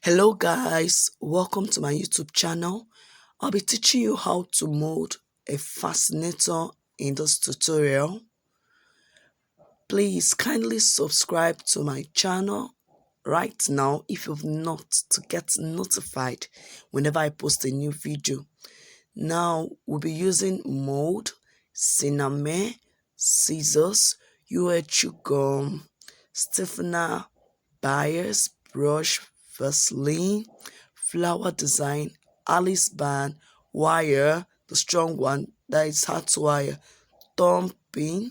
Hello guys, welcome to my YouTube channel. I'll be teaching you how to mold a fascinator in this tutorial. Please kindly subscribe to my channel right now if you've not, to get notified whenever I post a new video. Now we'll be using mold, Sinamay, scissors, UHU gum, stiffener, bias, brush, VASELINE, flower design, Alice band, wire, the strong one, that is hard wire, thumb pin,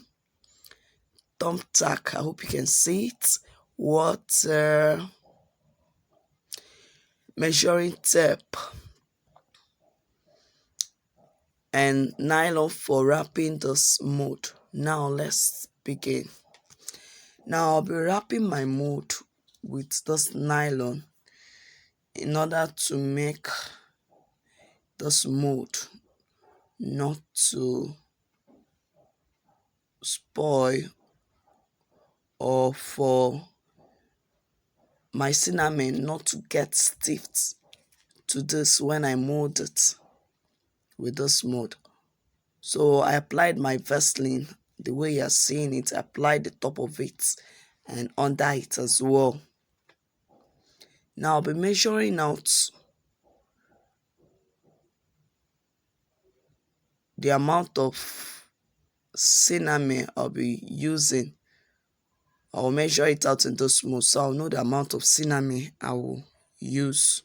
thumb tack, I hope you can see it, water, measuring tape, and nylon for wrapping this mold. Now let's begin. Now I'll be wrapping my mold with this nylon in order to make this mold not to spoil or for my cinnamon not to get stiff to this when I mold it with this mold. So I applied my Vaseline the way you're seeing it. I applied the top of it and under it as well. Now I'll be measuring out the amount of cinnamon I'll be using. I'll measure it out in this mold so I'll know the amount of cinnamon I will use.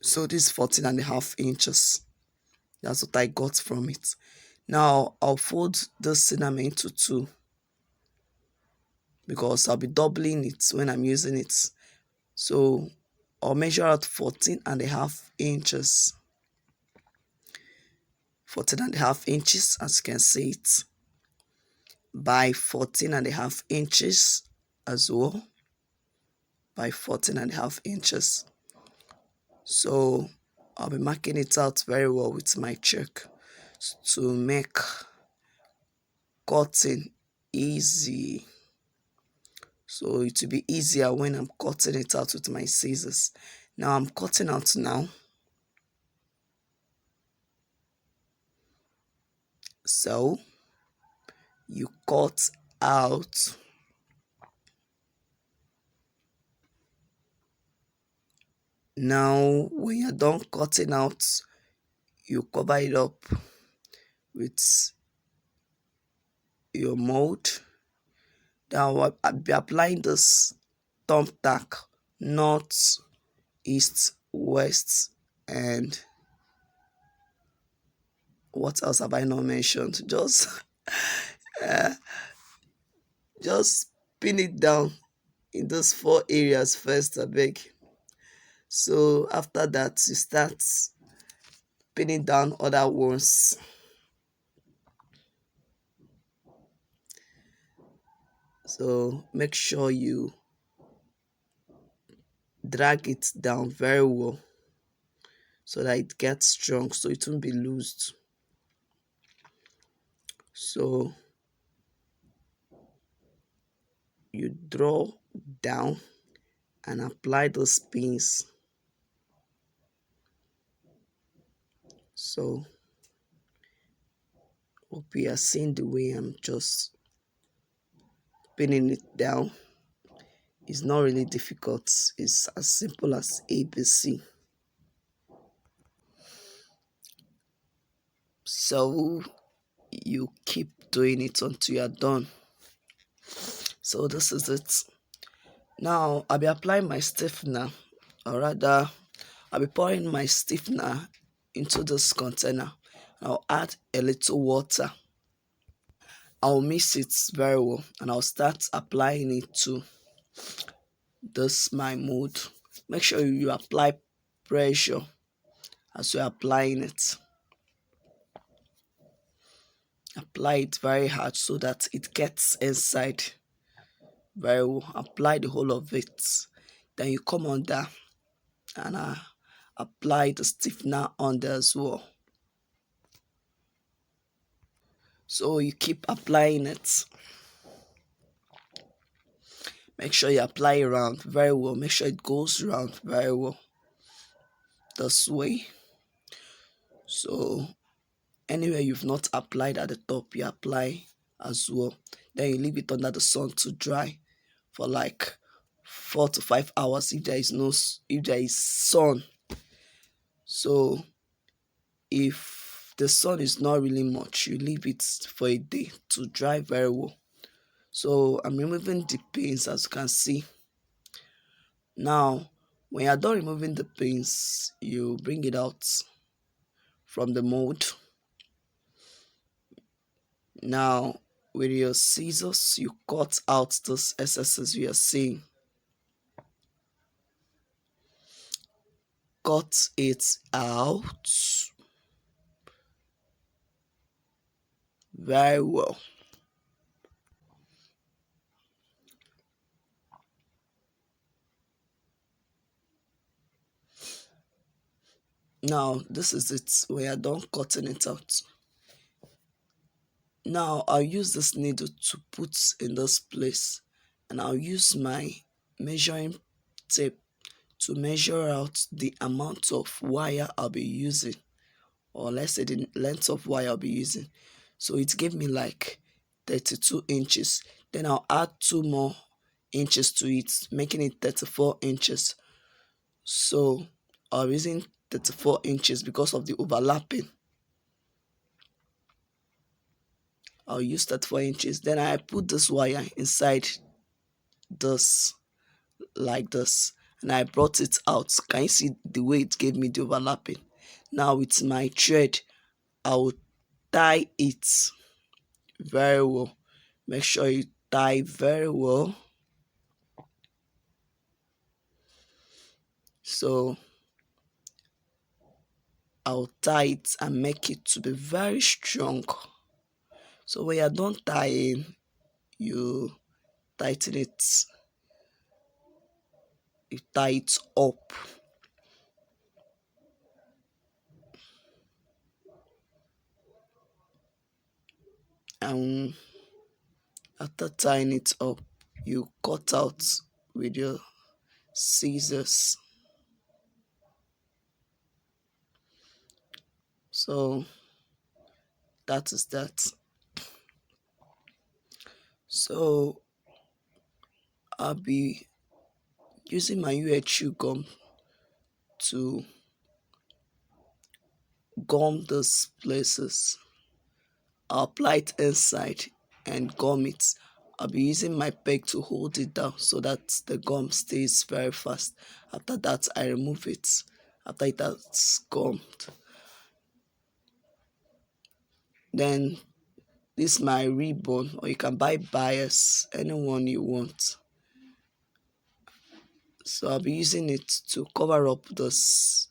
So this is 14.5 inches. That's what I got from it. Now I'll fold the cinnamon into two because I'll be doubling it when I'm using it. So I'll measure out 14.5 inches. 14.5 inches, as you can see it, by 14.5 inches as well, by 14.5 inches. So I'll be marking it out very well with my chalk to make cutting easy. So it will be easier when I'm cutting it out with my scissors. Now I'm cutting out now. So you cut out now. When you're done cutting out, you cover it up with your mold. Now I'll be applying this thumb tack, north, east, west, and what else have I not mentioned? Just pin it down in those 4 areas first, I beg. So after that, you start pinning down other ones. So make sure you drag it down very well so that it gets strong, so it won't be loosed. So you draw down and apply those pins. So hope you are seeing the way I'm just pinning it down. It's not really difficult. It's as simple as ABC. So you keep doing it until you are done. So this is it. Now I'll be applying my stiffener, or rather I'll be pouring my stiffener into this container. I'll add a little water. I'll mix it very well and I'll start applying it to this my mold. Make sure you apply pressure as you're applying it. Apply it very hard so that it gets inside very well. Apply the whole of it. Then you come under and apply the stiffener under as well. So you keep applying it. Make sure you apply it around very well. Make sure it goes around very well this way. So anywhere you've not applied at the top, you apply as well. Then you leave it under the sun to dry for like 4 to 5 hours if there is sun. So if the sun is not really much, you leave it for a day to dry very well. So I'm removing the pins, as you can see. Now when you're done removing the pins, you bring it out from the mold. Now with your scissors, you cut out those excesses you are seeing. Cut it out very well. Now this is it. We are done cutting it out. Now I'll use this needle to put in this place, and I'll use my measuring tape to measure out the amount of wire I'll be using, or let's say the length of wire I'll be using. So it gave me like 32 inches. Then I'll add 2 more inches to it, making it 34 inches. So I'm using 34 inches because of the overlapping. I'll use 34 inches. Then I put this wire inside this like this, and I brought it out. Can you see the way it gave me the overlapping? Now with my thread, I will tie it very well. Make sure you tie very well. So I'll tie it and make it to be very strong. So when you're done tying, you tighten it, you tie it up. And after tying it up, you cut out with your scissors. So that is that. So I'll be using my UHU gum to gum those places. I'll apply it inside and gum it. I'll be using my peg to hold it down so that the gum stays very fast. After that, I remove it after it has gummed. Then this is my ribbon, or you can buy bias, anyone you want. So I'll be using it to cover up this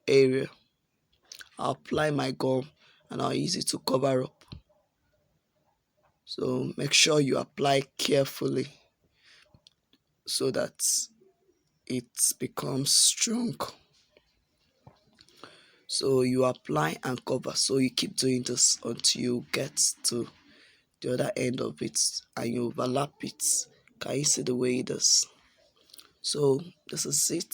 area. I'll apply my gum and I'll use it to cover up. So make sure you apply carefully so that it becomes strong. So you apply and cover. So you keep doing this until you get to the other end of it and you overlap it. Can you see the way it is? So this is it.